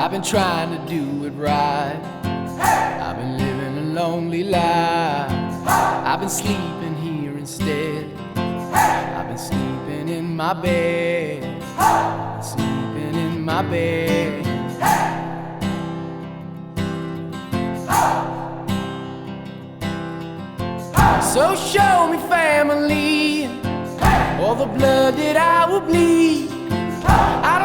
I've been trying to do it right. I've been living a lonely life. I've been sleeping here instead. I've been sleeping in my bed. I've been sleeping in my bed. So show me family, all the blood that I will bleed. I